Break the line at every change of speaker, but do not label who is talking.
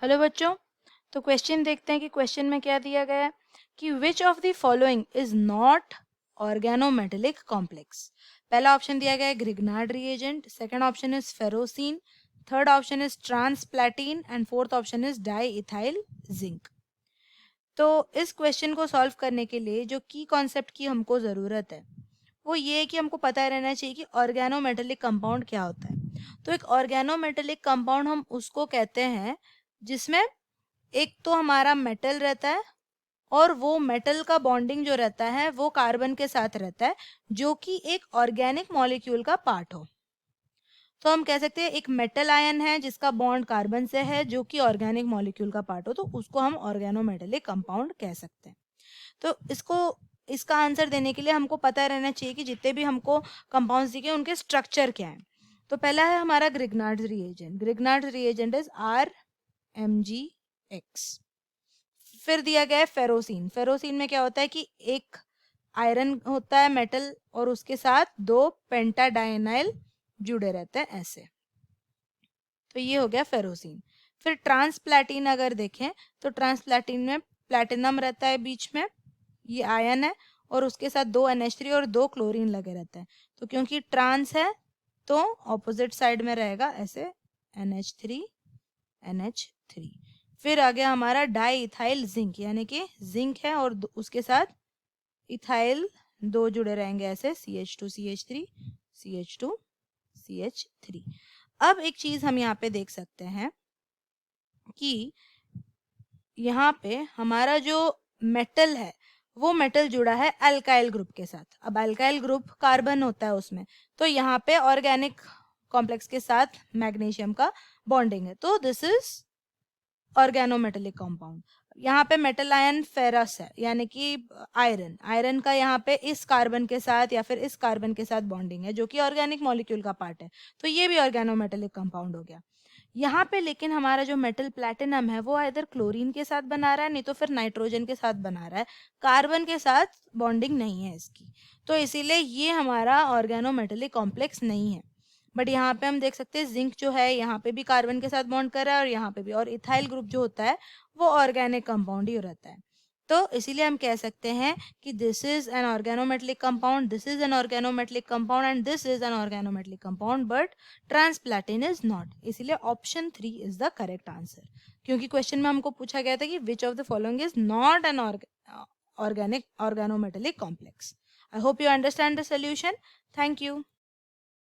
Hello बच्चों। तो question देखते हैं कि क्वेश्चन में क्या दिया गया है कि which of the following is not organometallic complex. पहला ऑप्शन दिया गया है Grignard reagent, second option is ferrocene, third option is transplatin and fourth option is diethyl zinc. तो इस क्वेश्चन को सॉल्व करने के लिए जो की कॉन्सेप्ट की हमको ज़रूरत है वो ये है कि हमको पता रहना चाहिए कि ऑर्गेनोमेटेलिक कंपाउंड क्या होता है। तो एक ऑर्गेनोमेटेलिक कंपाउंड हम उसको कहते हैं जिसमें एक तो हमारा मेटल रहता है और वो मेटल का बॉन्डिंग जो रहता है वो कार्बन के साथ रहता है, जो कि एक ऑर्गेनिक मॉलिक्यूल का पार्ट हो। तो हम कह सकते हैं एक मेटल आयन है जिसका बॉन्ड कार्बन से है जो कि ऑर्गेनिक मॉलिक्यूल का पार्ट हो, तो उसको हम ऑर्गेनोमेटेलिक कंपाउंड कह सकते हैं। तो इसका आंसर देने के लिए हमको पता रहना चाहिए कि जितने भी हमको कंपाउंड्स दिखे उनके स्ट्रक्चर क्या है। तो पहला है हमारा Grignard reagent. Grignard reagent is RMgX। फिर दिया गया है फेरोसिन। फेरोसिन में क्या होता है कि एक आयरन होता है मेटल और उसके साथ दो पेंटाडाइनाइल जुड़े रहते हैं ऐसे। तो ये हो गया फेरोसिन। फिर ट्रांसप्लैटिन अगर देखें तो ट्रांसप्लैटिन में प्लैटिनम रहता है बीच में, ये आयन है और उसके साथ दो NH3 और दो क्लोरीन लगे रहते हैं। तो क्योंकि ट्रांस है तो ऑपोजिट साइड में रहेगा ऐसे NH3 NH3। फिर आ गया हमारा डाई इथाइल जिंक, यानी कि जिंक है और उसके साथ इथाइल दो जुड़े रहेंगे ऐसे CH2CH3 CH2CH3। अब एक चीज हम यहाँ पे देख सकते हैं कि यहाँ पे हमारा जो मेटल है वो मेटल जुड़ा है अल्काइल ग्रुप के साथ। अब अल्काइल ग्रुप कार्बन होता है उसमें, तो यहाँ पे ऑर्गेनिक कॉम्प्लेक्स के साथ मैग्नीशियम का बॉन्डिंग है, तो दिस इज ऑर्गेनोमेटेलिक कंपाउंड। यहाँ पे मेटल आयन फेरस है यानी कि आयरन, आयरन का यहाँ पे इस कार्बन के साथ या फिर इस कार्बन के साथ बॉन्डिंग है जो कि ऑर्गेनिक मॉलिक्यूल का पार्ट है, तो ये भी ऑर्गेनोमेटेलिक कंपाउंड हो गया। यहाँ पे लेकिन हमारा जो मेटल प्लैटिनम है वो इधर क्लोरीन के साथ बना रहा है, नहीं तो फिर नाइट्रोजन के साथ बना रहा है, कार्बन के साथ बॉन्डिंग नहीं है इसकी, तो इसीलिए ये हमारा ऑर्गेनोमेटेलिक कॉम्प्लेक्स नहीं है। बट यहाँ पे हम देख सकते हैं जिंक जो है यहाँ पे भी कार्बन के साथ बॉन्ड कर रहा है और यहाँ पे भी, और इथाइल ग्रुप जो होता है वो ऑर्गेनिक कंपाउंड ही रहता है। तो इसीलिए हम कह सकते हैं कि this is an organometallic compound, this is an organometallic compound and this is an organometallic compound, but transplatin is not. इसीलिए option 3 is the correct answer, क्योंकि क्वेश्चन में हमको पूछा गया था कि which of the following is not an organic organometallic complex. I hope you understand the solution. Thank you.